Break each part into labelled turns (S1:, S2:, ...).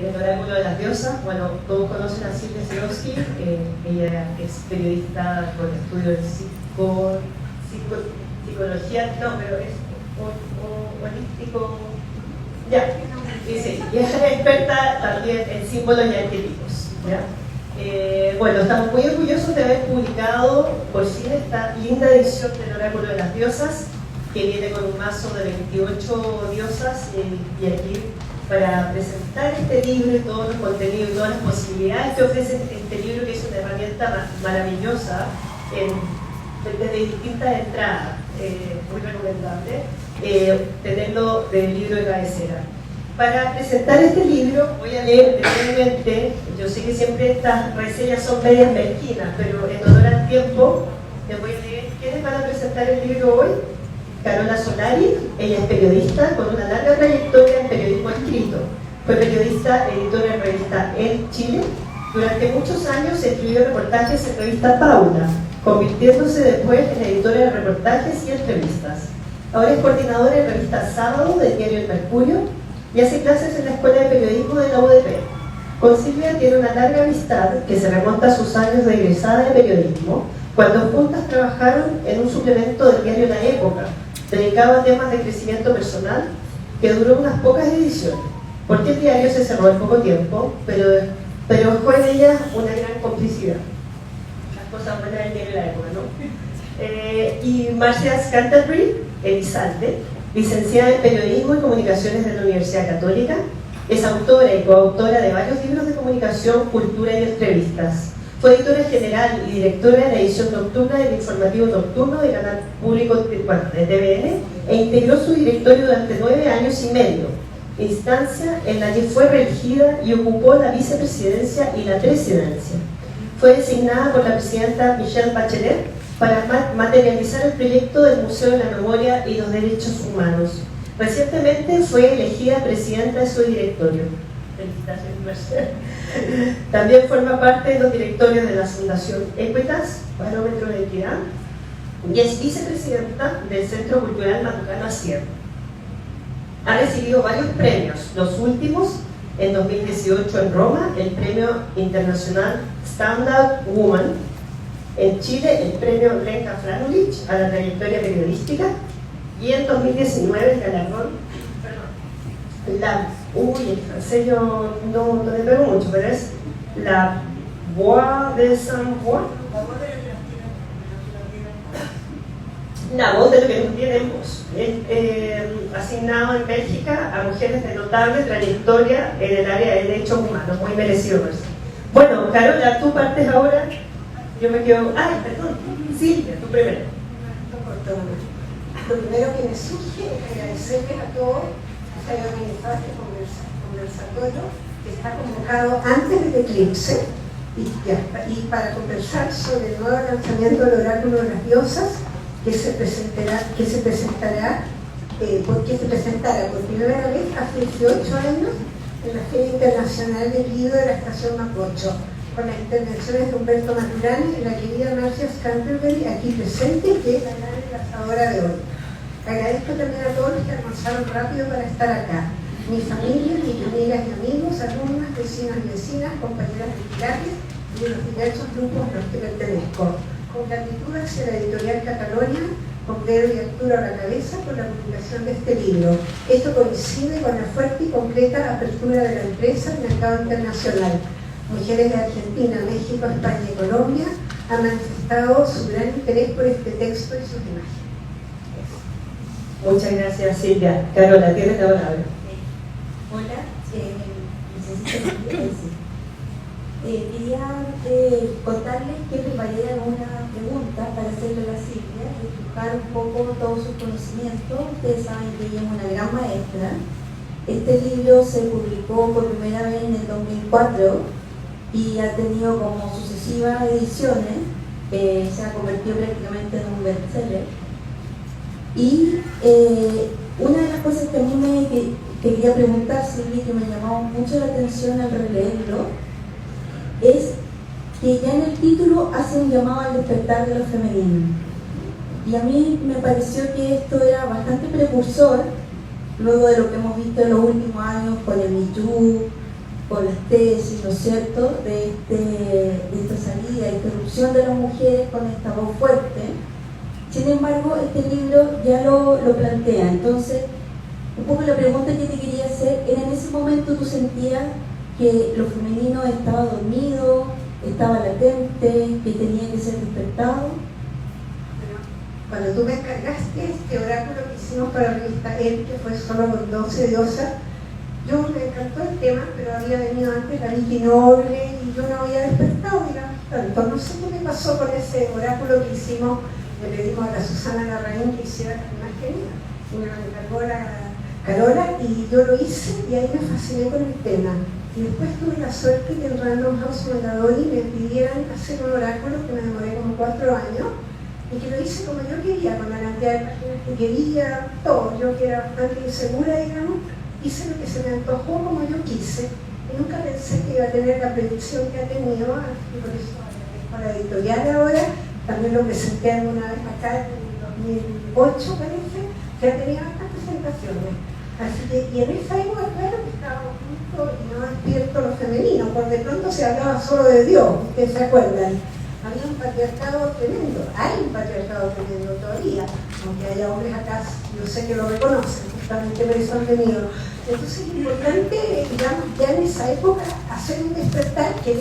S1: del Oráculo de las Diosas. Bueno, todos conocen a Silvia Zerowski, ella es periodista con estudios de psicología, no, pero es holístico, ya, sí, y es experta también en símbolos y arquetipos, ¿ya? Bueno, estamos muy orgullosos de haber publicado por fin esta linda edición del Oráculo de las Diosas, que viene con un mazo de 28 diosas, y aquí para presentar este libro y todos los contenidos y todas las posibilidades que ofrece este libro, que es una herramienta maravillosa desde distintas entradas, muy recomendable tenerlo del libro de cabecera. Para presentar este libro voy a leer brevemente. Yo sé que siempre estas reseñas son medias mezquinas, pero en honor al tiempo les voy a leer quiénes van a presentar el libro hoy. Carola Solari, ella es periodista con una larga trayectoria en periodismo escrito. Fue periodista, editora en revista El Chile. Durante muchos años escribió reportajes en revista Paula, convirtiéndose después en editora de reportajes y entrevistas. Ahora es coordinadora en revista Sábado del diario El Mercurio y hace clases en la Escuela de Periodismo de la UDP. Con Silvia tiene una larga amistad que se remonta a sus años de egresada de periodismo, cuando juntas trabajaron en un suplemento del diario La Época, dedicado a temas de crecimiento personal, que duró unas pocas ediciones, porque el diario se cerró en poco tiempo, pero fue en ella una gran complicidad. Las cosas buenas del diario La Época, ¿no? Y Marcia Canterbury Elizalde, licenciada en Periodismo y Comunicaciones de la Universidad Católica, es autora y coautora de varios libros de comunicación, cultura y entrevistas. Fue editora general y directora de la edición nocturna del informativo nocturno del canal público de TVN e integró su directorio durante 9 años y medio, instancia en la que fue reelegida y ocupó la vicepresidencia y la presidencia. Fue designada por la presidenta Michelle Bachelet para materializar el proyecto del Museo de la Memoria y los Derechos Humanos. Recientemente fue elegida presidenta de su directorio. Felicitaciones, Marcela. También forma parte de los directorios de la Fundación Equitas, Barómetro de Equidad, y es vicepresidenta del Centro Cultural Matucano Acierto. Ha recibido varios premios, los últimos en 2018 en Roma, el Premio Internacional Standout Woman, en Chile el Premio Lenka Franulich a la trayectoria periodística, y en 2019 el galardón, el francés yo no le pego mucho, pero es la Voix de Saint-Voix, la voz de lo que no tienen voz, asignado en Bélgica a mujeres de notable trayectoria en el área de derechos humanos, muy merecido. Bueno, Carola, tú partes ahora, yo me quedo, perdón, Silvia, tú primero.
S2: Lo primero que me surge es agradecerles a todos que hayan organizado este conversatorio, que está convocado antes del eclipse, y para conversar sobre el nuevo lanzamiento del Oráculo de las Diosas, que se presentará por primera vez hace 18 años en la Feria Internacional del Libro de la Estación Mapocho, con las intervenciones de Humberto Maturana y la querida Marcia Canterbury, aquí presente, que es la gran enlazadora de hoy. Agradezco también a todos los que alcanzaron rápido para estar acá. Mi familia, mis amigas y amigos, alumnas, vecinos y vecinas, compañeras de clases y de los diversos grupos a los que pertenezco. Con gratitud hacia la editorial Catalonia, con Pedro y Arturo a la cabeza, por la publicación de este libro. Esto coincide con la fuerte y concreta apertura de la empresa al mercado internacional. Mujeres de Argentina, México, España y Colombia han manifestado su gran interés por este texto y sus imágenes.
S1: Muchas gracias, Silvia. Carola, tienes la palabra.
S3: Hola, quería contarles que preparé alguna pregunta para hacerle a la Silvia y explicar un poco todos sus conocimientos. Ustedes saben que ella es una gran maestra. Este libro se publicó por primera vez en el 2004 y ha tenido como sucesivas ediciones. Se ha convertido prácticamente en un bestseller. Y una de las cosas que a mí me quería preguntar, Silvia, que me llamó mucho la atención al releerlo, es que ya en el título hace un llamado al despertar de lo femenino. Y a mí me pareció que esto era bastante precursor, luego de lo que hemos visto en los últimos años con el Me Too, con las tesis, ¿no es cierto?, de esta salida, esta irrupción de las mujeres con esta voz fuerte. Sin embargo, este libro ya lo plantea. Entonces, un poco la pregunta que te quería hacer era: ¿en ese momento tú sentías que lo femenino estaba dormido, estaba latente, que tenía que ser despertado?
S2: Cuando tú me encargaste este oráculo que hicimos para la revista El, que fue solo con 12 diosas, yo me encantó el tema, pero había venido antes la Vicky Noble y yo no había despertado, digamos, tanto. No sé qué me pasó con ese oráculo que hicimos, le pedimos a la Susana Larraín que hiciera la imagen, y me lo encargó la Carola, y yo lo hice y ahí me fasciné con el tema. Y después tuve la suerte que en Random House Mondadori me pidieran hacer un oráculo que me demoré como 4 años, y que lo hice como yo quería, con la cantidad de páginas que quería, todo. Yo que era bastante insegura, digamos, hice lo que se me antojó como yo quise, y nunca pensé que iba a tener la predicción que ha tenido, y por eso para la editorial ahora, también lo presenté alguna vez acá en 2008 parece, que ha tenido estas presentaciones. Así que, y en esa época, claro que estábamos juntos y no despierto lo femenino, porque de pronto se hablaba solo de Dios, ustedes se acuerdan. Había un patriarcado tremendo, hay un patriarcado tremendo todavía, aunque haya hombres acá, yo sé que lo reconocen, justamente por eso han venido. Entonces es importante, digamos, ya en esa época hacer un despertar que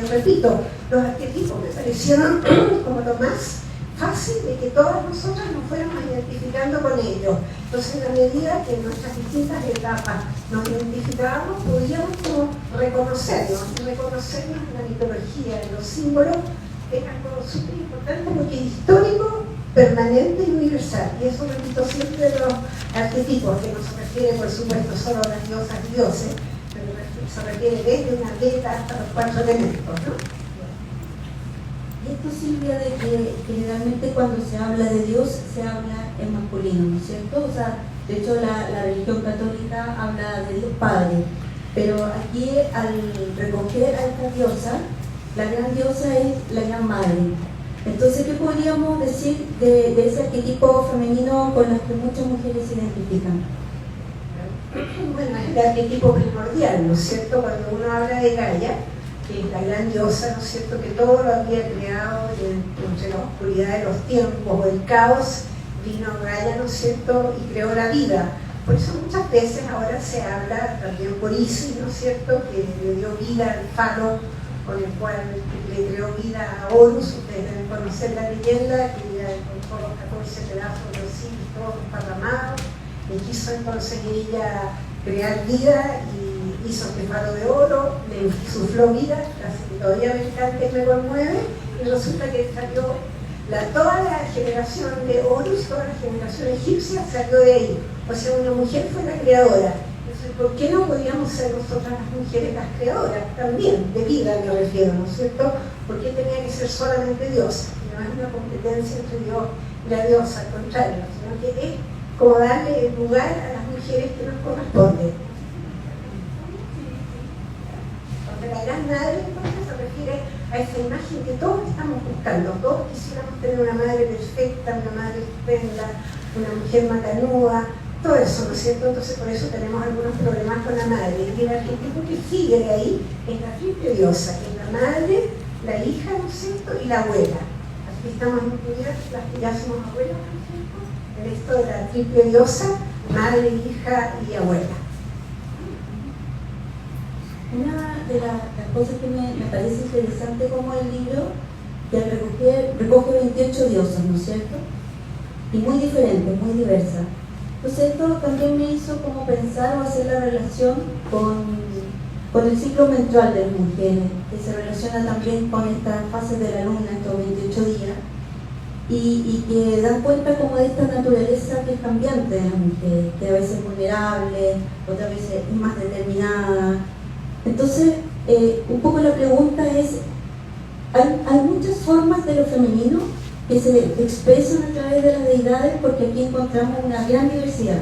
S2: repito, los arquetipos me parecieron como lo más fácil de que todas nosotras nos fuéramos identificando con ellos. Entonces, en la medida que en nuestras distintas etapas nos identificábamos, podíamos como reconocernos en la mitología, en los símbolos, es algo súper importante porque es histórico, permanente y universal. Y eso repito siempre de los arquetipos, que no se refiere, por supuesto, solo a las diosas y dioses, pero se refiere desde una beta hasta los 4 elementos, ¿no?
S3: Y esto, Silvia, de que generalmente cuando se habla de Dios se habla en masculino, ¿no es cierto? O sea, de hecho la religión católica habla de Dios Padre, pero aquí al recoger a esta diosa, la gran diosa es la gran madre. Entonces, ¿qué podríamos decir de ese arquetipo femenino con el que muchas mujeres se identifican?
S2: Bueno, es el arquetipo primordial, ¿no es cierto? Cuando uno habla de Gaia, que es la gran diosa, ¿no es cierto?, que todo lo había creado entre la oscuridad de los tiempos o el caos, vino Gaia, ¿no es cierto?, y creó la vida. Por eso muchas veces ahora se habla también por Isis, ¿no es cierto?, que le dio vida al falo con el cual le creó vida a Horus. Ustedes deben conocer la leyenda, que ella encontró los 14 pedazos de Osiris, todos esparramados, y quiso entonces ella crear vida y hizo este falo de oro, le insufló vida, así que todavía me encanta y me conmueve, y resulta que salió toda la generación de Horus, toda la generación egipcia salió de ahí. O sea, una mujer fue la creadora. Entonces, ¿por qué no podríamos ser nosotras las mujeres las creadoras también? De vida me refiero, ¿no es cierto? ¿Por qué tenía que ser solamente Dios? No es una competencia entre Dios y la diosa, al contrario, sino que es como darle lugar a las mujeres que nos corresponden. Porque la gran madre entonces se refiere a esa imagen que todos estamos buscando. Todos quisiéramos tener una madre perfecta, una madre estupenda, una mujer macanuda, todo eso, ¿no es cierto? Entonces por eso tenemos algunos problemas con la madre. Y el arquetipo que sigue de ahí es la triple diosa, que es la madre, la hija, ¿no es cierto?, y la abuela. Así que estamos incluidas las que ya somos abuelas, ¿no es cierto?, en esto de la triple diosa, madre, hija y abuela.
S3: Una de las cosas que me parece interesante como el libro, que recoge 28 diosas, ¿no es cierto? Y muy diferentes, muy diversas. Entonces esto también me hizo como pensar o hacer la relación con el ciclo menstrual de las mujeres, que se relaciona también con estas fases de la luna, estos 28 días, y que dan cuenta como de esta naturaleza que es cambiante de las mujeres, que a veces es vulnerable, otras veces es más determinada. Entonces, un poco la pregunta es, ¿hay muchas formas de lo femenino que se expresan a través de las deidades? Porque aquí encontramos una gran diversidad.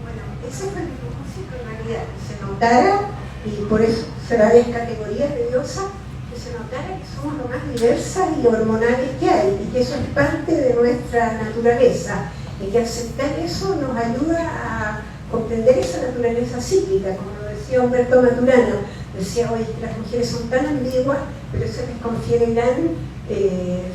S2: Bueno, ese fue mi propósito en realidad, que se notara, y por eso se da varias categorías de diosas, que se notara que somos lo más diversas y hormonales que hay, y que eso es parte de nuestra naturaleza, y que aceptar eso nos ayuda a comprender esa naturaleza cíclica, como lo decía decía Humberto Maturana, decía, oye, que las mujeres son tan ambiguas, pero eso les confiere gran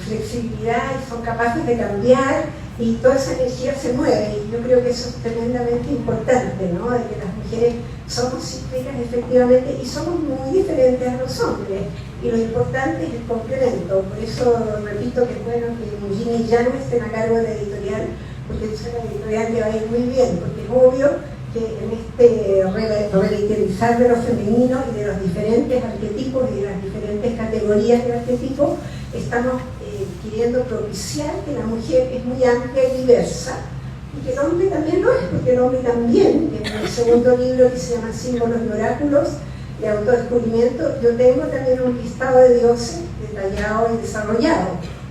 S2: flexibilidad y son capaces de cambiar y toda esa energía se mueve, y yo creo que eso es tremendamente importante, ¿no? De que las mujeres somos cíclicas efectivamente y somos muy diferentes a los hombres, y lo importante es el complemento. Por eso repito que es bueno que Ginny y Jan estén a cargo de la editorial, porque es una editorial que va a ir muy bien, porque es obvio que en este revitalizar de lo femenino y de los diferentes arquetipos y de las diferentes categorías de arquetipos, estamos queriendo propiciar que la mujer es muy amplia y diversa, y que el hombre también lo es, porque el hombre también, en el segundo libro que se llama Símbolos y Oráculos de Autodescubrimiento, yo tengo también un listado de dioses detallado y desarrollado.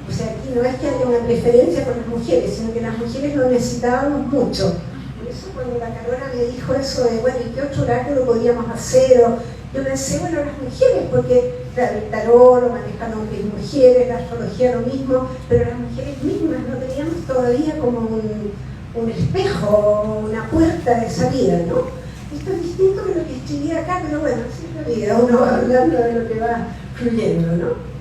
S2: O sea, aquí no es que haya una preferencia por las mujeres, sino que las mujeres lo necesitábamos mucho. Por eso cuando la Carona me dijo eso de, bueno, ¿y qué otro oráculo podríamos hacer? Yo pensé, bueno, las mujeres, porque claro, el tarot lo manejan hombres y mujeres, la astrología lo mismo, pero las mujeres mismas no teníamos todavía como un espejo, una puerta de salida, ¿no? Esto es distinto de lo que escribí acá, pero bueno, así es la vida, uno va hablando de lo que va fluyendo, ¿no?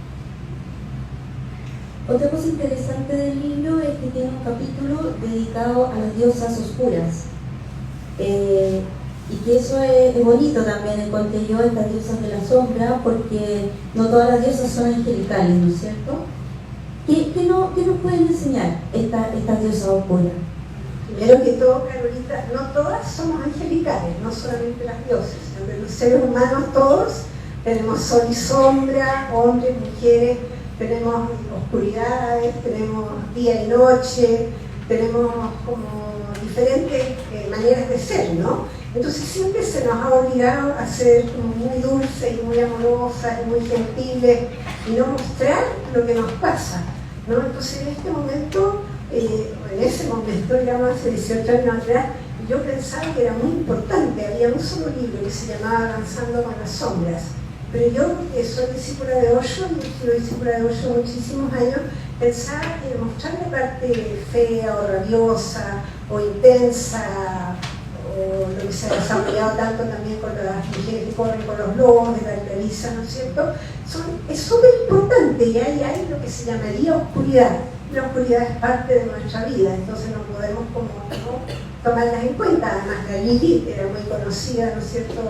S3: Otra cosa interesante del libro es que tiene un capítulo dedicado a las diosas oscuras. Y que eso es bonito también, encontré yo, estas diosas de la sombra, porque no todas las diosas son angelicales, ¿no es cierto? ¿Qué nos pueden enseñar estas diosas oscuras?
S2: Primero que todo, Carolita, no todas somos angelicales, no solamente las diosas, sino que los seres humanos todos tenemos sol y sombra, hombres, mujeres, tenemos oscuridades, tenemos día y noche, tenemos como diferentes maneras de ser, ¿no? Entonces siempre se nos ha obligado a ser como muy dulces y muy amorosas y muy gentiles y no mostrar lo que nos pasa, ¿no? Entonces en este momento, en ese momento, digamos, hace 18 años atrás, yo pensaba que era muy importante. Había un solo libro que se llamaba Avanzando con las sombras, pero yo, que soy discípula de Osho, y he sido discípula de Osho muchísimos años, pensaba que mostrar la parte fea o rabiosa o intensa, o lo que se ha desarrollado tanto también con las mujeres que corren con los lobos de la Clarisa, ¿no es cierto? Es súper importante, y ahí hay lo que se llamaría oscuridad. La oscuridad es parte de nuestra vida, entonces no podemos como no tomarlas en cuenta. Además, la Lilith era muy conocida, ¿no es cierto?,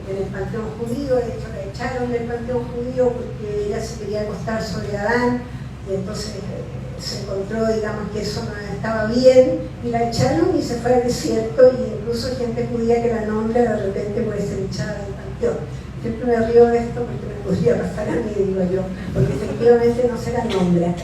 S2: en el panteón judío. De hecho la echaron del panteón judío porque ella se quería acostar sobre Adán, y entonces se encontró, digamos, que eso no estaba bien, y la echaron y se fue al desierto, y incluso gente judía que la nombra de repente puede ser echada del panteón. Siempre me río de esto porque me podría pasar a mí, digo yo, porque efectivamente no se la nombra.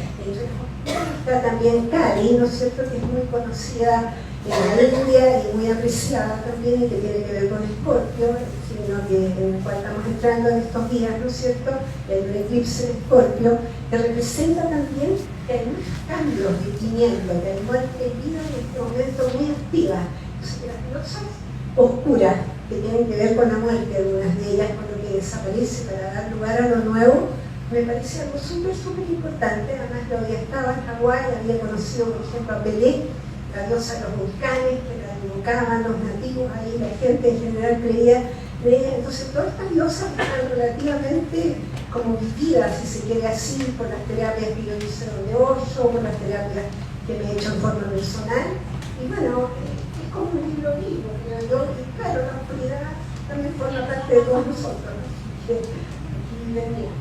S2: Está también Kali, ¿no es cierto?, que es muy conocida en la India y muy apreciada también, y que tiene que ver con Escorpio, sino que en el cual estamos entrando en estos días, ¿no es cierto?, el eclipse de Escorpio, que representa también que hay muchos cambios de tinieblas, que hay muerte y vida en este momento muy activa. Entonces, las diosas oscuras, que tienen que ver con la muerte, algunas de ellas con lo que desaparece para dar lugar a lo nuevo, me parece algo súper importante. Además, yo había estado en Hawái, había conocido, por ejemplo, a Pelé, la diosa de los volcanes, que la invocaban los nativos, ahí la gente en general creía. Entonces, todas estas diosas están relativamente como vividas, si se quiere así, por las terapias que yo hice de Osho, por las terapias que me he hecho en forma personal. Y bueno, es como un libro vivo, creo yo, y claro, la oscuridad también forma parte de todos nosotros, ¿no? Aquí venía.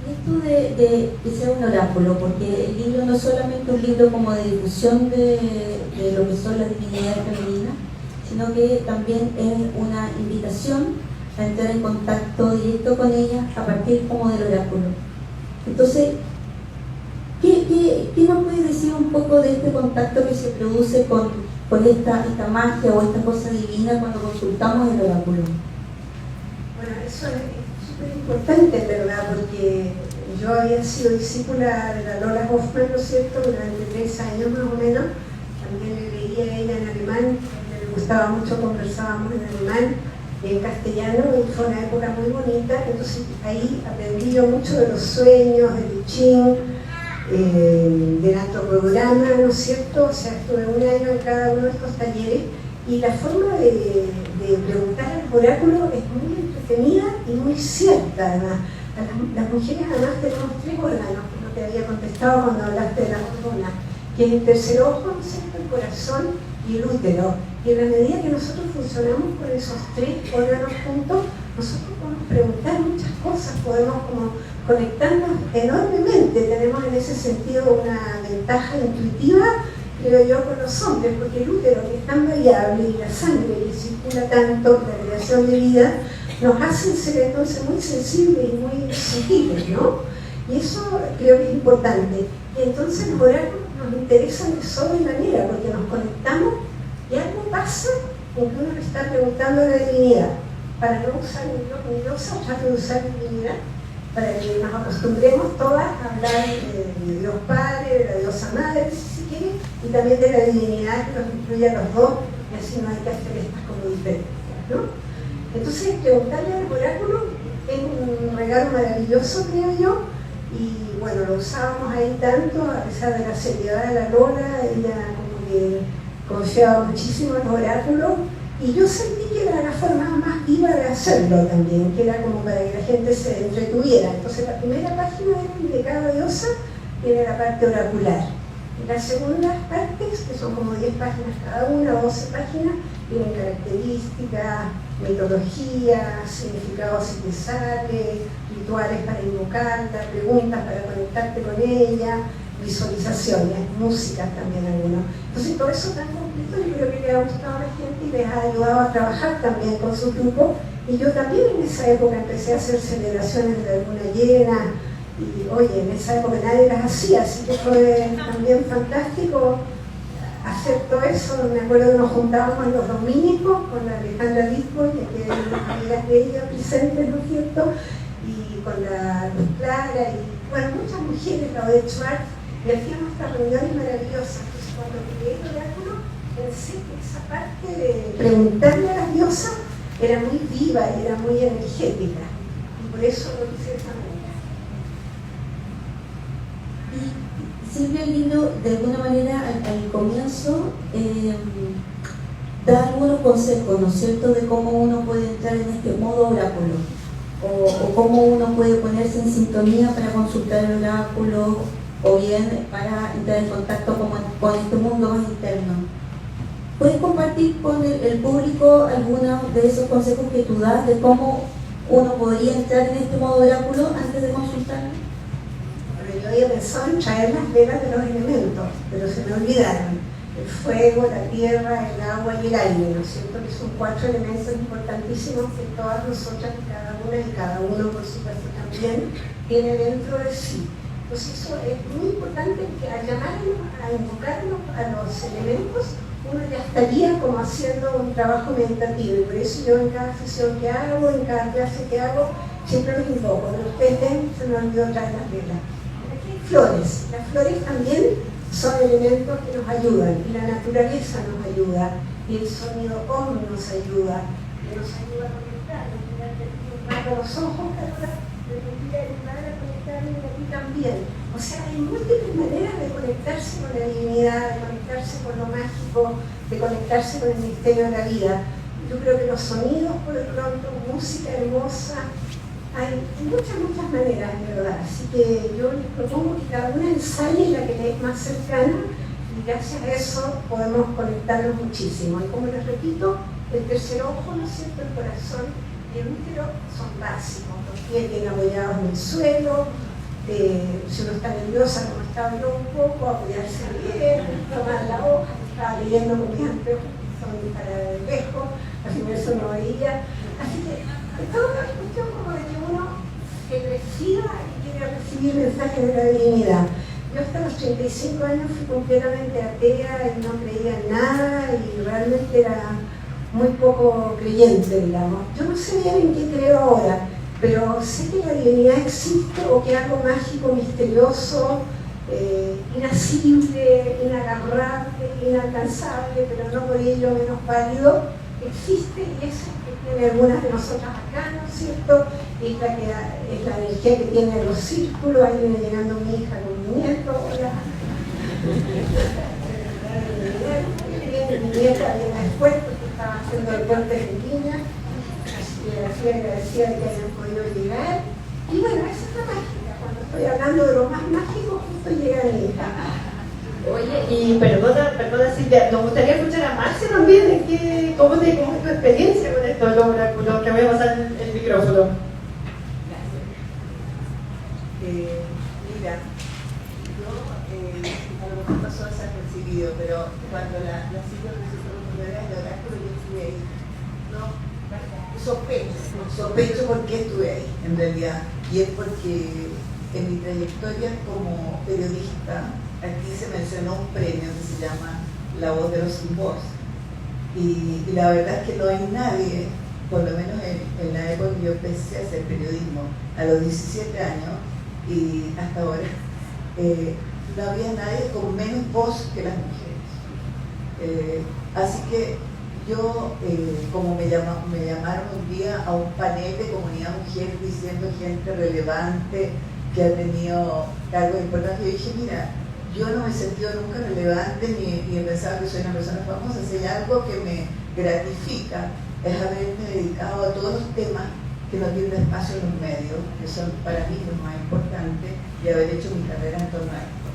S3: Esto de que sea un oráculo, porque el libro no es solamente un libro como de difusión de lo que son las divinidades femeninas, sino que también es una invitación a entrar en contacto directo con ellas a partir como del oráculo. Entonces, ¿qué nos puede decir un poco de este contacto que se produce con esta magia o esta cosa divina cuando consultamos el oráculo?
S2: Bueno, eso es súper importante, ¿verdad? Porque yo había sido discípula de la Lola Hoffman, ¿no es cierto?, durante 3 años más o menos. También le leía a ella en alemán, me gustaba mucho, conversábamos en alemán y en castellano, y fue una época muy bonita. Entonces ahí aprendí yo mucho de los sueños, del I Ching, del antroprograma, ¿no es cierto? O sea, estuve 1 año en cada uno de estos talleres, Y la forma de preguntar al oráculo es muy entretenida y muy cierta, además. Las mujeres además tenemos 3 órganos, que no te había contestado cuando hablaste de la hormona, que es el tercer ojo, ¿no es cierto?, el corazón y el útero. Y en la medida que nosotros funcionamos con esos 3 órganos juntos, nosotros podemos preguntar muchas cosas, podemos como conectarnos enormemente. Tenemos en ese sentido una ventaja intuitiva, creo yo, con los hombres, porque el útero, que es tan variable, y la sangre que circula tanto, la creación de vida, nos hacen ser entonces muy sensibles y muy sutiles, ¿no? Y eso creo que es importante. Y entonces los oráculos nos interesan de sobremanera, porque nos conectamos y algo pasa en que uno le está preguntando a la divinidad. Para no usar ni diosa, trato de usar divinidad, para que nos acostumbremos todas a hablar de Dios Padre, de la diosa Madre, si se quiere, y también de la divinidad que nos incluye a los dos, y así no hay que hacer estas como diferencias, ¿no? Entonces, preguntarle al oráculo es un regalo maravilloso, creo yo, y bueno, lo usábamos ahí tanto, a pesar de la seriedad de la Lola, ella como que confiaba muchísimo en los oráculos, y yo sentí que era la forma más viva de hacerlo también, que era como para que la gente se entretuviera. Entonces, la primera página de cada diosa tiene la parte oracular. Y las segundas partes, que son como 10 páginas cada una, 12 páginas, tienen características, metodología, significados si te sale, rituales para invocarla, preguntas para conectarte con ella, visualizaciones, músicas también algunos. Entonces todo eso tan completo yo creo que le ha gustado a la gente y les ha ayudado a trabajar también con su grupo. Y yo también en esa época empecé a hacer celebraciones de luna llena y oye, en esa época nadie las hacía, así que fue también fantástico hacer todo eso. Me acuerdo que nos juntábamos los dominicos con la Alejandra Disco, ya que eran las amigas de ella presentes, ¿no es cierto? Y con la Luz Clara y bueno, muchas mujeres, la de Schwartz, y hacíamos estas reuniones maravillosas. Entonces cuando creé el oráculo pensé que esa parte de preguntarle a las diosas era muy viva y era muy energética, y por eso lo hice de esa manera.
S3: Silvia, el libro, de alguna manera, al comienzo, da algunos consejos, ¿no es cierto?, de cómo uno puede entrar en este modo oráculo, o cómo uno puede ponerse en sintonía para consultar el oráculo, o bien para entrar en contacto con este mundo más interno. ¿Puedes compartir con el público algunos de esos consejos que tú das de cómo uno podría entrar en este modo oráculo antes de consultarlo?
S2: Yo había pensado en traer las velas de los elementos, pero se me olvidaron. El fuego, la tierra, el agua y el aire, ¿no es cierto? Que son 4 elementos importantísimos que todas nosotras, cada una y cada uno, por supuesto, también tiene dentro de sí. Entonces eso es muy importante, que al llamarlos, a invocarlos a los elementos, uno ya estaría como haciendo un trabajo meditativo. Y por eso yo en cada sesión que hago, en cada clase que hago, siempre los invoco. Pero ustedes ven, se me olvidó traer las velas. Flores. Las flores también son elementos que nos ayudan, y la naturaleza nos ayuda, y el sonido OM nos ayuda, que nos ayuda a conectar, con los ojos, a conectarme y aquí también. O sea, hay múltiples maneras de conectarse con la divinidad, de conectarse con lo mágico, de conectarse con el misterio de la vida. Yo creo que los sonidos, por lo pronto, música hermosa, hay muchas maneras, de verdad. Así que yo les propongo que cada una ensaye la que le es más cercana, y gracias a eso podemos conectarnos muchísimo. Y como les repito, el tercer ojo, ¿no es cierto?, el corazón y el útero son básicos. Los pies bien apoyados en el suelo, si uno está nerviosa, como estaba yo un poco, apoyarse bien, tomar la hoja, estaba leyendo con mis anteojos, que son para el espejo, así que eso no veía. Así que es toda una cuestión como de que uno que reciba y quiere recibir mensajes de la divinidad. Yo hasta los 35 años fui completamente atea y no creía en nada y realmente era muy poco creyente, digamos. Yo no sé bien en qué creo ahora, pero sé que la divinidad existe, o que algo mágico, misterioso, inacible, inagarrable, inalcanzable, pero no por ello menos válido, existe, y es el que tiene algunas de nosotras acá, ¿no es cierto? Es la energía que tiene los círculos. Ahí viene llegando mi hija con mi nieto, hola. Mi nieta viene después, porque estaba haciendo deportes en línea, así que agradecida de que hayan podido llegar. Y bueno, esa es la mágica, cuando estoy hablando de lo más mágico, justo llega mi hija.
S1: Oye, y perdona Silvia, nos gustaría escuchar a Marcia también, ¿cómo es tu experiencia con esto, los oráculos? Te voy a pasar el micrófono.
S4: Gracias. Mira, yo a lo mejor pasó desapercibido, pero cuando la cita resultó por primera vez de oráculo, yo estuve ahí. No, sospecho por qué estuve ahí, en realidad. Y es porque en mi trayectoria como periodista, aquí se mencionó un premio que se llama La Voz de los Sin Voz. Y la verdad es que no hay nadie, por lo menos en la época que yo empecé a hacer periodismo, a los 17 años y hasta ahora, no había nadie con menos voz que las mujeres. Así que yo, como me llamaron un día a un panel de comunidad mujer diciendo gente relevante que ha tenido cargos importantes, yo dije, mira, yo no me he sentido nunca relevante ni he pensado que soy una persona famosa. Si hay algo que me gratifica es haberme dedicado a todos los temas que no tienen espacio en los medios, que son para mí los más importantes, y haber hecho mi carrera en torno a esto.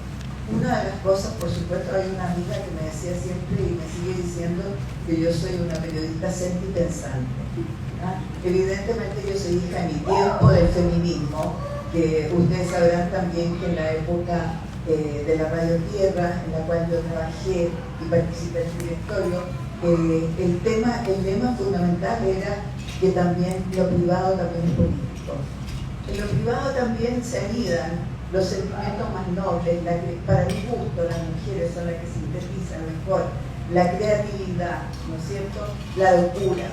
S4: Una de las cosas, por supuesto, hay una amiga que me decía siempre y me sigue diciendo que yo soy una periodista sentipensante. Evidentemente yo soy hija en mi tiempo del feminismo, que ustedes sabrán también que en la época de la Radio Tierra, en la cual yo trabajé y participé en su directorio, el lema fundamental era que también lo privado también es político. En lo privado también se anidan los sentimientos más nobles, para mi gusto las mujeres son las que sintetizan mejor la creatividad, ¿no es cierto?, la locura,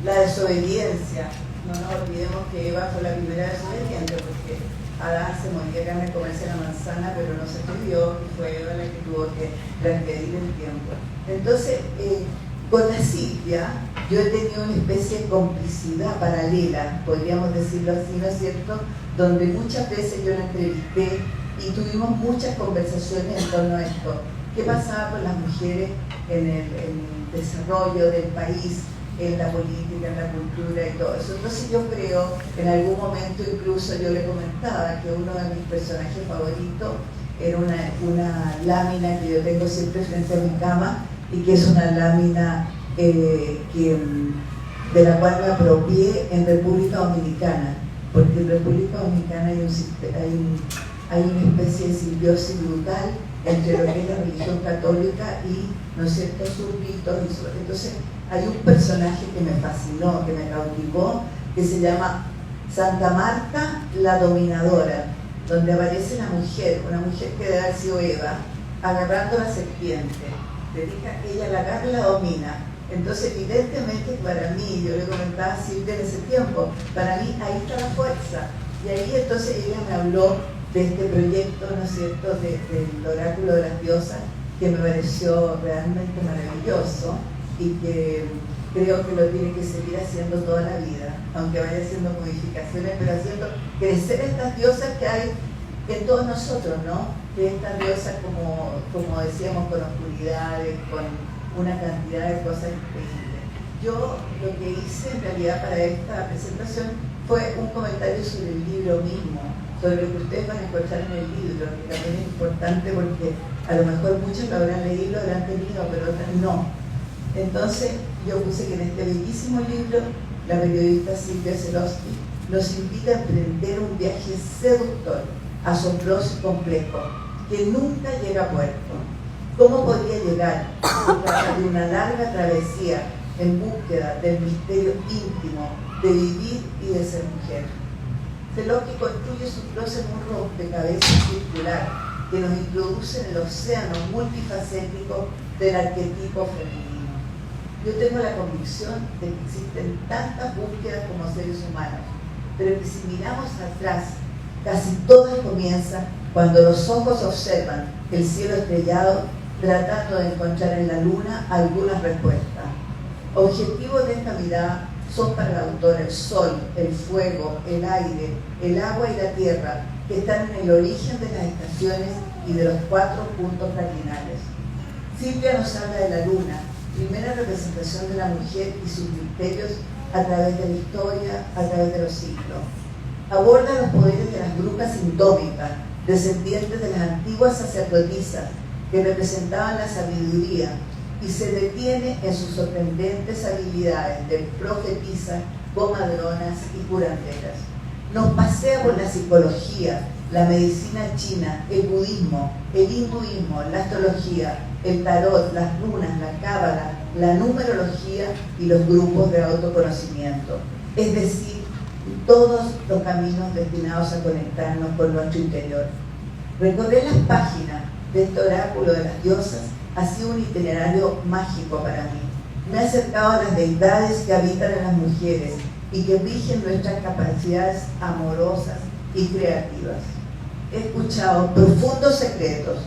S4: la desobediencia. No nos olvidemos que Eva fue la primera desobediente, porque Adán se moría de ganas de comerse la manzana, pero no se pidió, y fue Eva la que tuvo que transgredir el tiempo. Entonces, con la Silvia, yo he tenido una especie de complicidad paralela, podríamos decirlo así, ¿no es cierto?, donde muchas veces yo la entrevisté y tuvimos muchas conversaciones en torno a esto. ¿Qué pasaba con las mujeres en el desarrollo del país, en la política, en la cultura y todo eso? Entonces yo creo, en algún momento incluso yo le comentaba que uno de mis personajes favoritos era una lámina que yo tengo siempre frente a mi cama y que es una lámina de la cual me apropié en República Dominicana, porque en República Dominicana hay una especie de simbiosis brutal entre lo que es la religión católica y, ¿no es cierto?, sus ritos. Entonces hay un personaje que me fascinó, que me cautivó, que se llama Santa Marta la Dominadora, donde aparece la mujer, una mujer que debe haber sido Eva, agarrando la serpiente. Ella la agarra y la domina. Entonces, evidentemente, para mí, yo le comentaba a Silvia en ese tiempo, para mí ahí está la fuerza. Y ahí entonces ella me habló de este proyecto, ¿no es cierto?, del oráculo de las diosas, que me pareció realmente maravilloso y que creo que lo tiene que seguir haciendo toda la vida, aunque vaya haciendo modificaciones, pero haciendo crecer estas diosas que hay en todos nosotros, ¿no? Que estas diosas, como decíamos, con oscuridades, con una cantidad de cosas increíbles. Yo lo que hice en realidad para esta presentación fue un comentario sobre el libro mismo, sobre lo que ustedes van a encontrar en el libro, que también es importante porque a lo mejor muchos lo habrán leído, lo habrán tenido, pero otras no. Entonces yo puse que en este bellísimo libro la periodista Silvia Zelowski nos invita a emprender un viaje seductor, asombroso y complejo, que nunca llega a puerto. ¿Cómo podría llegar? Se trata de una larga travesía en búsqueda del misterio íntimo de vivir y de ser mujer. Zelowski construye su prosa en un rompecabezas circular que nos introduce en el océano multifacético del arquetipo femenino. Yo tengo la convicción de que existen tantas búsquedas como seres humanos, pero que si miramos atrás, casi todas comienzan cuando los ojos observan el cielo estrellado, tratando de encontrar en la luna algunas respuestas. Objetivos de esta mirada son para el autor el sol, el fuego, el aire, el agua y la tierra, que están en el origen de las estaciones y de los 4 puntos cardinales. Silvia nos habla de la luna primera representación de la mujer y sus misterios a través de la historia, a través de los siglos. Aborda los poderes de las brujas indómitas, descendientes de las antiguas sacerdotisas que representaban la sabiduría, y se detiene en sus sorprendentes habilidades de profetisas, comadronas y curanderas. Nos pasea por la psicología, la medicina china, el budismo, el hinduismo, la astrología, el tarot, las runas, la cábala, la numerología y los grupos de autoconocimiento. Es decir, todos los caminos destinados a conectarnos con nuestro interior. Recorrer las páginas de este oráculo de las diosas ha sido un itinerario mágico para mí. Me ha acercado a las deidades que habitan en las mujeres y que rigen nuestras capacidades amorosas y creativas. He escuchado profundos secretos,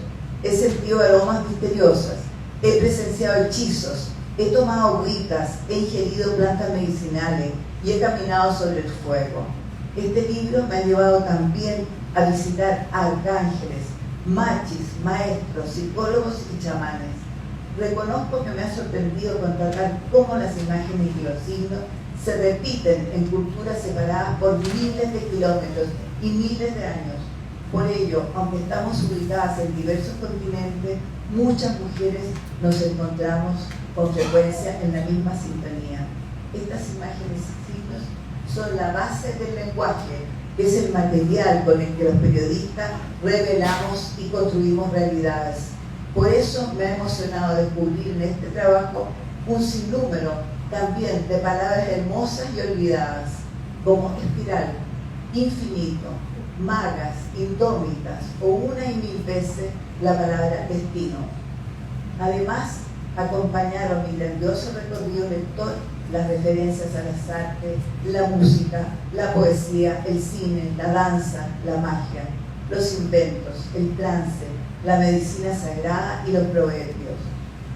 S4: he sentido aromas misteriosos, he presenciado hechizos, he tomado agüitas, he ingerido plantas medicinales y he caminado sobre el fuego. Este libro me ha llevado también a visitar arcángeles, machis, maestros, psicólogos y chamanes. Reconozco que me ha sorprendido constatar cómo las imágenes y los signos se repiten en culturas separadas por miles de kilómetros y miles de años. Por ello, aunque estamos ubicadas en diversos continentes, muchas mujeres nos encontramos con frecuencia en la misma sintonía. Estas imágenes y signos son la base del lenguaje, que es el material con el que los periodistas revelamos y construimos realidades. Por eso me ha emocionado descubrir en este trabajo un sinnúmero también de palabras hermosas y olvidadas, como espiral, infinito, magas, indómitas o una y mil veces la palabra destino. Además, acompañaron mi grandioso recorrido lector las referencias a las artes, la música, la poesía, el cine, la danza, la magia, los inventos, el trance, la medicina sagrada y los proverbios.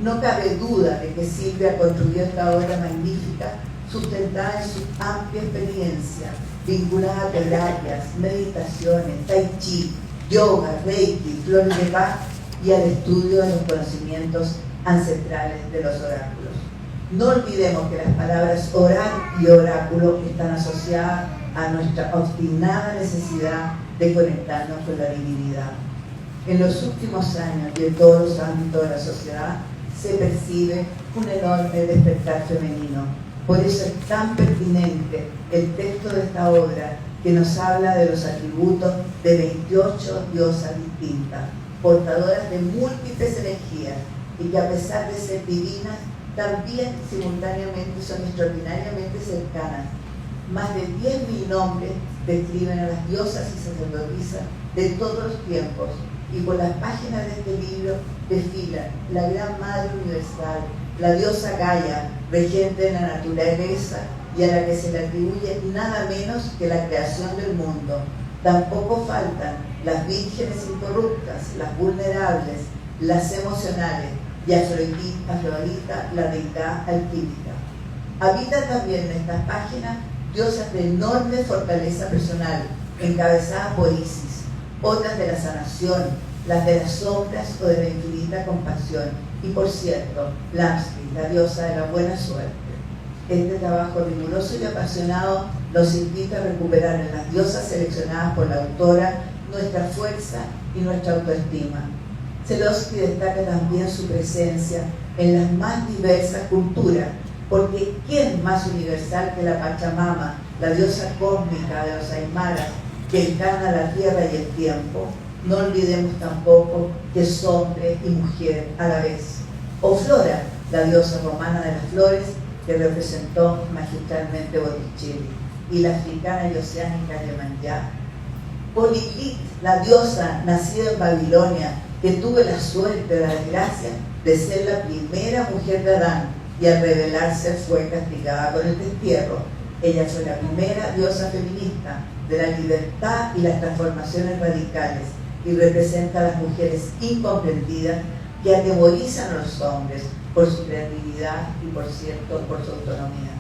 S4: No cabe duda de que Silvia construyó esta obra magnífica sustentada en su amplia experiencia, vinculada a terapias, meditaciones, tai chi, yoga, reiki, flores de Bach y al estudio de los conocimientos ancestrales de los oráculos. No olvidemos que las palabras orar y oráculo están asociadas a nuestra obstinada necesidad de conectarnos con la divinidad. En los últimos años y en todos los ámbitos de la sociedad se percibe un enorme despertar femenino. Por eso es tan pertinente el texto de esta obra que nos habla de los atributos de 28 diosas distintas, portadoras de múltiples energías y que a pesar de ser divinas, también simultáneamente son extraordinariamente cercanas. Más de 10.000 nombres describen a las diosas y sacerdotisas de todos los tiempos, y por las páginas de este libro desfilan la Gran Madre Universal, la diosa Gaia, regente de la naturaleza y a la que se le atribuye nada menos que la creación del mundo. Tampoco faltan las vírgenes incorruptas, las vulnerables, las emocionales, y Afrodita, la deidad alquímica. Habita también en estas páginas diosas de enorme fortaleza personal, encabezadas por Isis, otras de la sanación, las de las sombras o de la infinita compasión, y por cierto, Lamsky, la diosa de la buena suerte. Este trabajo riguroso y apasionado nos invita a recuperar en las diosas seleccionadas por la autora nuestra fuerza y nuestra autoestima. Zelosky destaca también su presencia en las más diversas culturas, porque ¿quién más universal que la Pachamama, la diosa cósmica de los Aymaras, que encarna la tierra y el tiempo? No olvidemos tampoco que es hombre y mujer a la vez. O Flora, la diosa romana de las flores, que representó magistralmente Botticelli, y la africana y oceánica Yemanyá. O Lilith, la diosa nacida en Babilonia, que tuve la suerte, la desgracia de ser la primera mujer de Adán, y al rebelarse fue castigada con el destierro. Ella fue la primera diosa feminista de la libertad y las transformaciones radicales, y representa a las mujeres incomprendidas que atemorizan a los hombres por su creatividad y, por cierto, por su autonomía.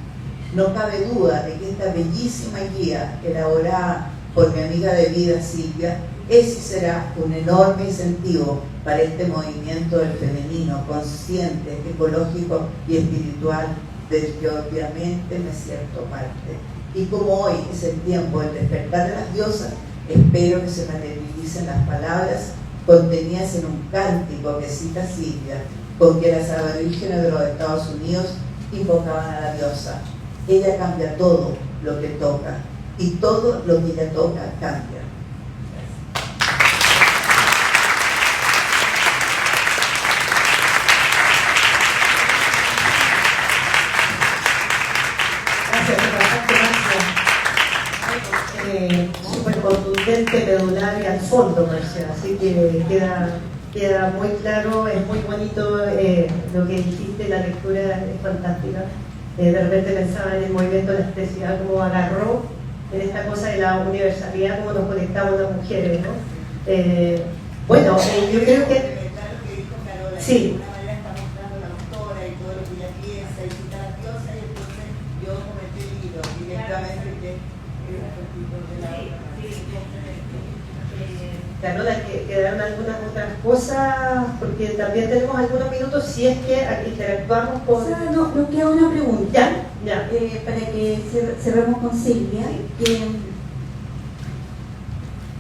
S4: No cabe duda de que esta bellísima guía, elaborada por mi amiga de vida Silvia, es y será un enorme incentivo para este movimiento del femenino consciente, ecológico y espiritual del que obviamente me siento parte. Y como hoy es el tiempo del despertar de las diosas, espero que se materialicen las palabras contenidas en un cántico que cita Silvia, con que las aborígenes de los Estados Unidos invocaban a la diosa. Ella cambia todo lo que toca, y todo lo que ella toca cambia.
S1: Súper contundente, medular y al fondo, Marcia. Así que queda muy claro, es muy bonito lo que dijiste, la lectura es fantástica. De repente pensaba en el movimiento de la elasticidad, cómo agarró en esta cosa de la universalidad, cómo nos conectamos las mujeres, ¿no? Bueno, yo creo que... Sí. Carola, quedaron algunas otras cosas, porque también tenemos algunos minutos si es que interactuamos con...
S3: O sea, nos queda una pregunta.
S1: Ya.
S3: Para que cerremos con Silvia.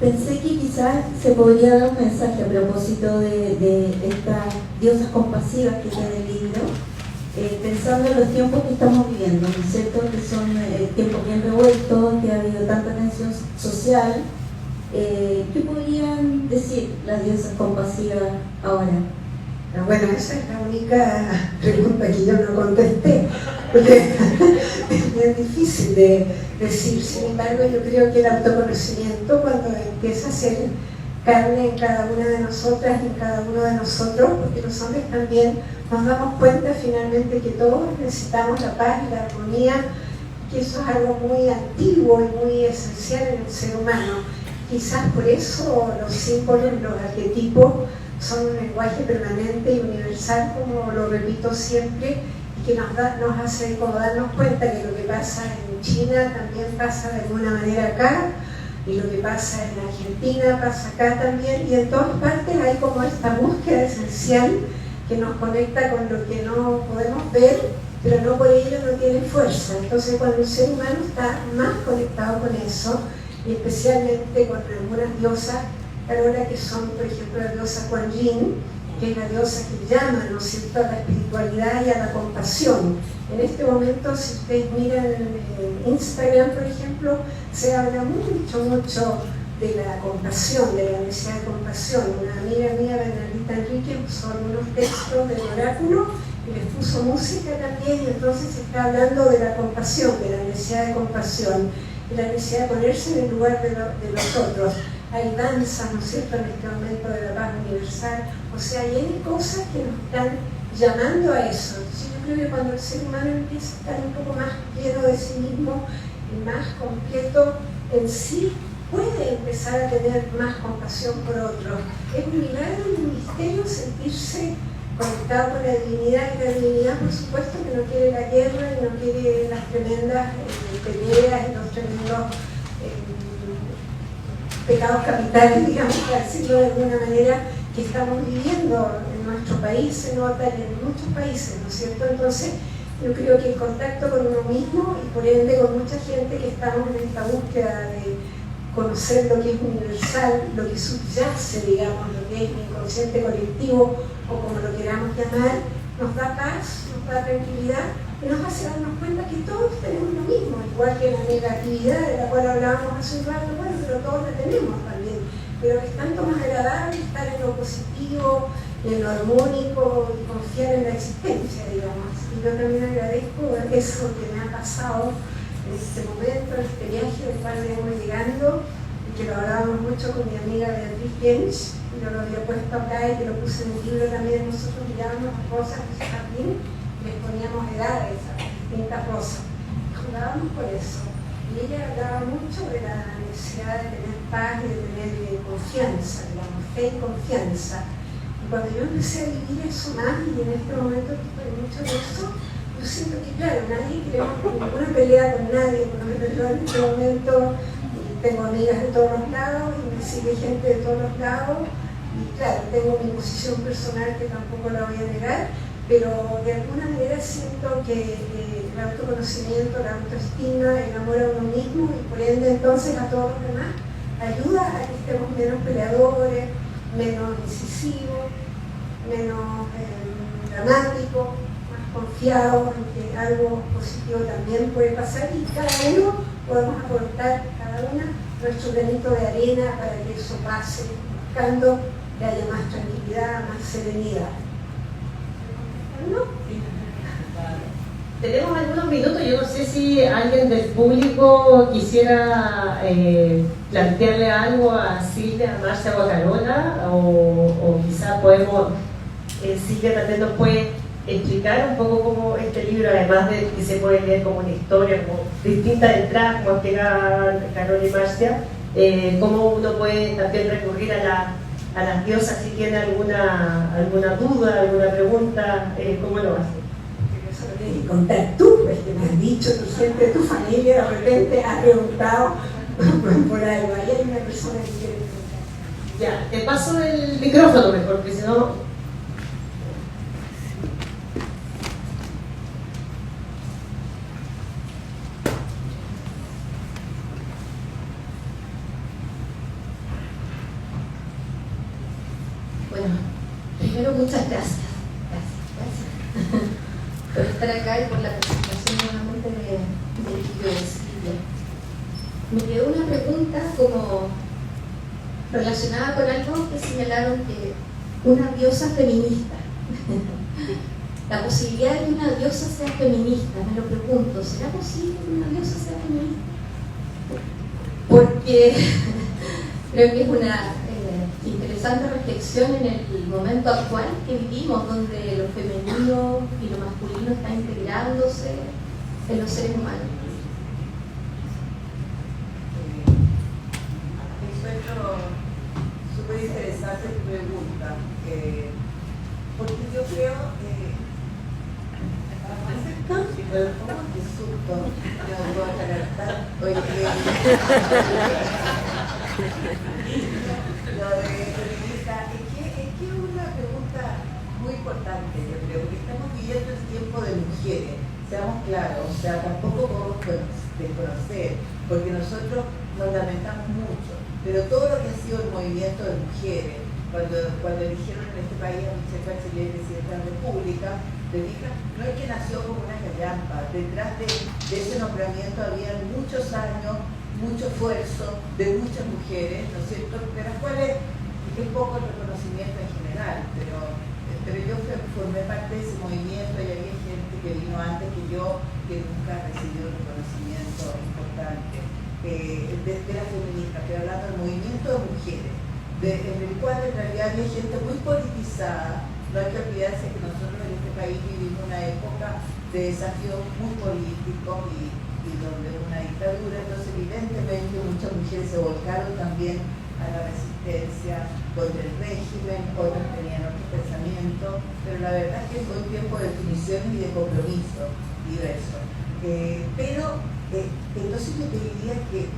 S3: Pensé que quizás se podría dar un mensaje a propósito de estas diosas compasivas que tiene el libro, pensando en los tiempos que estamos viviendo, ¿no es cierto? Que son tiempos bien revueltos, que ha habido tanta tensión social. ¿Qué podrían decir las diosas compasivas ahora?
S2: Bueno, esa es la única pregunta que yo no contesté, porque es bien difícil de decir. Sin embargo, yo creo que el autoconocimiento, cuando empieza a ser carne en cada una de nosotras y en cada uno de nosotros, porque los hombres también nos damos cuenta finalmente que todos necesitamos la paz y la armonía, que eso es algo muy antiguo y muy esencial en el ser humano. Quizás por eso los símbolos, los arquetipos son un lenguaje permanente y universal, como lo repito siempre, y que nos hace como darnos cuenta que lo que pasa en China también pasa de alguna manera acá, y lo que pasa en Argentina pasa acá también, y en todas partes hay como esta búsqueda esencial que nos conecta con lo que no podemos ver, pero no por ello no tiene fuerza. Entonces, cuando el ser humano está más conectado con eso, y especialmente con algunas diosas, Carola, que son, por ejemplo, la diosa Kuan Yin, que es la diosa que llama, ¿no es cierto?, a la espiritualidad y a la compasión. En este momento, si ustedes miran en Instagram, por ejemplo, se habla mucho de la compasión, de la necesidad de compasión. Una amiga mía, Bernardita Enrique, usó algunos textos del oráculo y les puso música también, y entonces se está hablando de la compasión, de la necesidad de compasión, de la necesidad de ponerse en el lugar de los otros. Hay danzas, ¿no es cierto?, en este momento de la paz universal. O sea, hay cosas que nos están llamando a eso. Entonces yo creo que cuando el ser humano empieza a estar un poco más lleno de sí mismo y más completo en sí, puede empezar a tener más compasión por otros. Es un milagro y un misterio sentirse conectado con la divinidad, y la divinidad, por supuesto, que no quiere la guerra y no quiere las tremendas peleas y los tremendos pecados capitales, digamos, para decirlo de alguna manera, que estamos viviendo en nuestro país, se nota en muchos países, ¿no es cierto? Entonces, yo creo que el contacto con uno mismo y por ende con mucha gente que estamos en esta búsqueda de conocer lo que es universal, lo que subyace, digamos, lo que es el inconsciente colectivo o como lo queramos llamar, nos da paz, nos da tranquilidad y nos hace darnos cuenta que todos tenemos lo mismo, igual que la negatividad de la cual hablábamos hace un rato, bueno, pero todos la tenemos también, pero es tanto más agradable estar en lo positivo, en lo armónico y confiar en la existencia, digamos. Y yo también agradezco eso que me ha pasado en este momento, en este viaje del cual vengo llegando, y que lo hablábamos mucho con mi amiga Beatriz Gensch, y yo lo había puesto acá y que lo puse en el libro también. Nosotros mirábamos las rosas de su jardín y les poníamos edades a las distintas rosas, y jugábamos por eso. Y ella hablaba mucho de la necesidad de tener paz y de tener confianza, digamos, fe y confianza. Y cuando yo empecé a vivir eso más, y en este momento estoy mucho de eso, yo siento que, claro, nadie queremos ninguna pelea con nadie, porque en este momento tengo amigas de todos los lados y me sigue gente de todos los lados. Y claro, tengo mi posición personal que tampoco la voy a negar, pero de alguna manera siento que el autoconocimiento, la autoestima, el amor a uno mismo y por ende entonces a todos los demás ayuda a que estemos menos peleadores, menos incisivos, menos dramáticos, más confiados en que algo positivo también puede pasar y cada uno podemos aportar, cada una, nuestro granito de arena para que eso pase, buscando que haya más tranquilidad, más serenidad. ¿No?
S1: Tenemos algunos minutos, yo no sé si alguien del público quisiera plantearle algo a Silvia, a Marcia o a Carola, o quizás podemos, Silvia también nos puede explicar un poco cómo este libro, además de que se puede leer como una historia, como distintas entradas, como explicaban Carola y Marcia, cómo uno puede también recurrir a las diosas si tiene alguna duda, alguna pregunta, ¿cómo lo hace?
S2: Eso lo tienes que contar tú, pues que me has dicho, tu gente, tu familia, de repente has preguntado por algo, ahí hay una persona que quiere preguntar.
S1: Ya, te paso el micrófono mejor, porque si no...
S3: Bueno, primero muchas gracias. Gracias por estar acá y por la presentación nuevamente del libro de Silvia. Me quedó una pregunta como relacionada con algo que señalaron que una diosa feminista. La posibilidad de que una diosa sea feminista, me lo pregunto, ¿será posible que una diosa sea feminista? Porque creo que es una interesante reflexión en el momento actual que vivimos, donde lo femenino y lo masculino está integrándose en los seres humanos.
S4: Encuentro súper interesante tu pregunta, porque yo creo ¡qué susto! No voy a calentar. Oye, lo de feminista es que es una pregunta muy importante, yo creo, porque estamos viviendo el tiempo de mujeres, seamos claros, o sea, tampoco podemos desconocer, porque nosotros nos lamentamos mucho, pero todo lo que ha sido el movimiento de mujeres, cuando eligieron en este país a Michelle Bachelet presidenta de la República, no es que nació como una callampa, detrás de ese nombramiento había muchos años, mucho esfuerzo de muchas mujeres, ¿no es cierto?, de las cuales es un poco el reconocimiento en general, pero yo formé parte de ese movimiento y había gente que vino antes que yo que nunca recibió un reconocimiento importante de la feminista, pero hablando del movimiento de mujeres, en el cual en realidad había gente muy politizada. No hay que olvidarse que nosotros en este país vivimos una época de desafíos muy políticos y donde una dictadura, entonces evidentemente muchas mujeres se volcaron también a la resistencia contra el régimen, otras tenían otros pensamientos, pero la verdad es que fue un tiempo de definición y de compromiso diverso. Entonces yo te diría que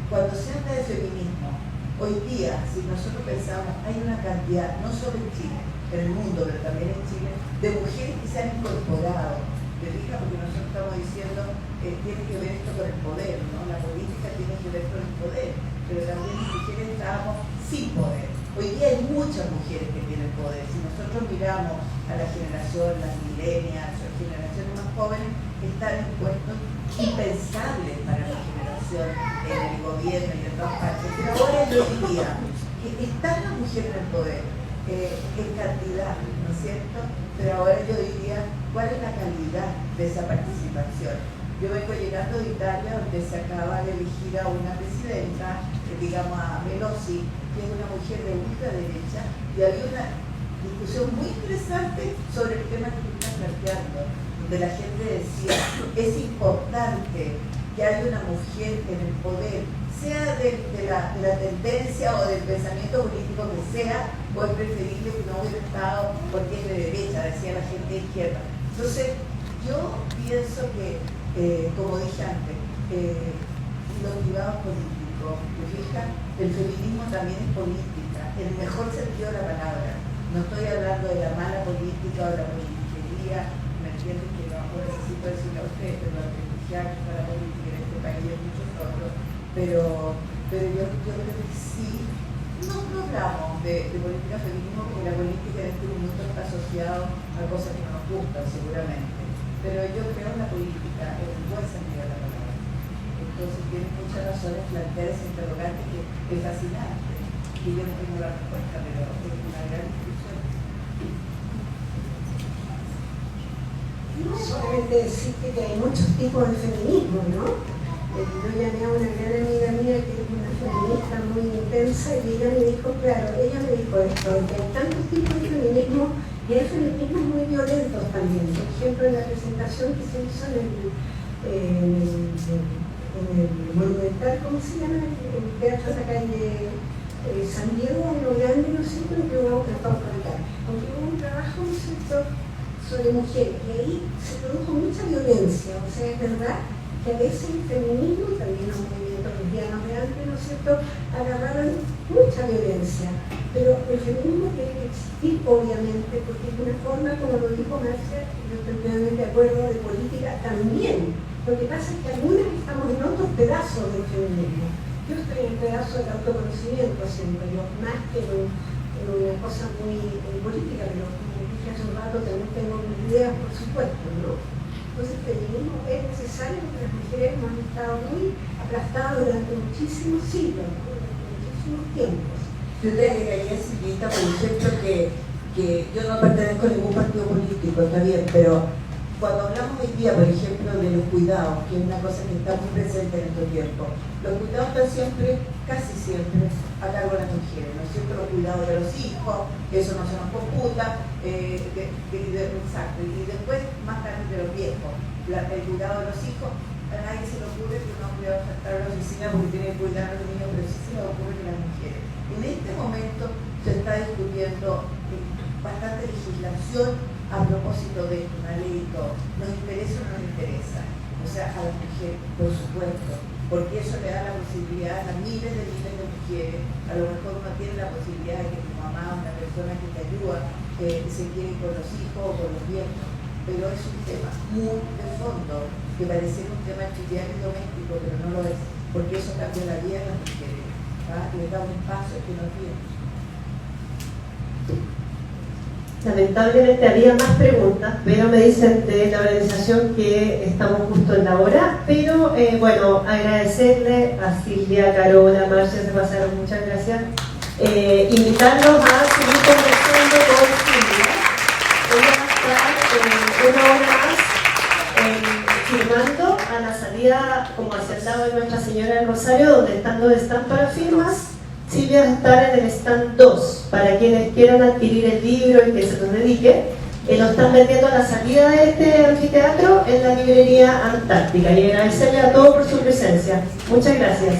S4: cuando se habla de feminismo, hoy día, si nosotros pensamos, hay una cantidad, no solo en Chile, en el mundo, pero también en Chile, de mujeres que se han incorporado. ¿Te fijas? Porque nosotros estamos diciendo tiene que ver esto con el poder, ¿no? La política tiene que ver con el poder, pero también las mujeres estábamos sin poder. Hoy día hay muchas mujeres que tienen poder. Si nosotros miramos a la generación, las millennials, las generaciones más jóvenes, están en puestos impensables para la generación en el gobierno y en todas partes. Pero ahora yo diría que están las mujeres en el poder. En cantidad, ¿no es cierto? Pero ahora yo diría, ¿cuál es la calidad de esa participación? Yo vengo llegando de Italia, donde se acaba de elegir a una presidenta, digamos a Meloni, que es una mujer de ultraderecha, y había una discusión muy interesante sobre el tema que tú estás planteando, donde la gente decía, es importante que haya una mujer en el poder, sea de la tendencia o del pensamiento político que sea, o es preferible que no hubiera estado porque es de derecha, decía la gente de izquierda. Entonces, yo pienso que, como dije antes, los privados políticos político, ¿te fijas? El feminismo también es política, en el mejor sentido de la palabra. No estoy hablando de la mala política o de la politiquería, me entienden que no necesito decirle a ustedes, pero la prestigiar para la política en este país hay muchos otros, pero yo creo que sí, no hablamos de política feminismo porque la política en este momento está asociada a cosas que no nos gustan seguramente, pero yo creo en la política en el buen sentido de la palabra. Entonces tiene muchas razones plantear ese interrogante que es fascinante, que yo no tengo la respuesta, pero es una gran discusión.
S2: No solamente decirte que hay muchos tipos de feminismo, ¿no? Yo llamé a una gran amiga mía que es una feminista muy intensa y ella me dijo, claro, esto, que hay tantos tipos de feminismo y hay feminismos muy violentos también. Por ejemplo, en la presentación que se hizo en el Monumental, ¿cómo se llama? El teatro de la calle San Diego, uno grande, ¿no es cierto?, que hubo un trabajo, ¿no es cierto?, sobre mujeres, y ahí se produjo mucha violencia. O sea, es verdad que a veces el feminismo y también los movimientos lesbianos de antes, ¿no es cierto?, agarraron mucha violencia, pero el feminismo tiene que existir, obviamente, porque es una forma, como lo dijo Marcia, yo estoy plenamente de acuerdo, de política también. Lo que pasa es que algunas estamos en otros pedazos del feminismo. Yo estoy en el pedazo del autoconocimiento siempre, yo más que en una cosa muy política, pero como dije hace un rato, también tengo mis ideas, por supuesto, ¿no? Entonces el feminismo es necesario porque las mujeres hemos estado muy aplastadas durante muchísimos siglos, ¿no? Durante muchísimos tiempos.
S4: Yo te agregaría, Silvita, por ejemplo, que yo no pertenezco a ningún partido político, está bien, pero cuando hablamos hoy día, por ejemplo, de los cuidados, que es una cosa que está muy presente en estos tiempos, los cuidados están siempre, casi siempre, a cargo de las mujeres, ¿no es cierto? Los cuidados de los hijos, eso no se nos computa, exacto, y después más tarde de los viejos, el cuidado de los hijos, a nadie se le ocurre que un hombre va a estar en la oficina porque tiene que cuidar a los niños, pero sí se le ocurre que las mujeres. En este momento se está discutiendo bastante legislación a propósito de esto, una ley y todo. ¿Nos interesa o no nos interesa? O sea, a las mujeres, por supuesto, porque eso le da la posibilidad a miles de mujeres, a lo mejor uno tiene la posibilidad de que tu mamá, una persona que te ayuda, se quede con los hijos o con los viejos, pero es un tema muy de fondo, que parece un tema trivial y doméstico, pero no lo es, porque eso cambia la vida de las mujeres, ¿va? Le da un paso que no tiene.
S1: Lamentablemente había más preguntas, pero me dicen de la organización que estamos justo en la hora. Pero bueno, agradecerle a Silvia, Carola, Marcia, se pasaron, muchas gracias. Invitarlos a seguir conversando con Silvia. Ella va a estar una hora más firmando a la salida, como hacia el lado de Nuestra Señora del Rosario, donde están los stands para firmas. Silvia va a estar en el stand 2 para quienes quieran adquirir el libro y que se los dedique. Lo están vendiendo a la salida de este anfiteatro en la librería Antártica. Y agradecerle a todos por su presencia. Muchas gracias.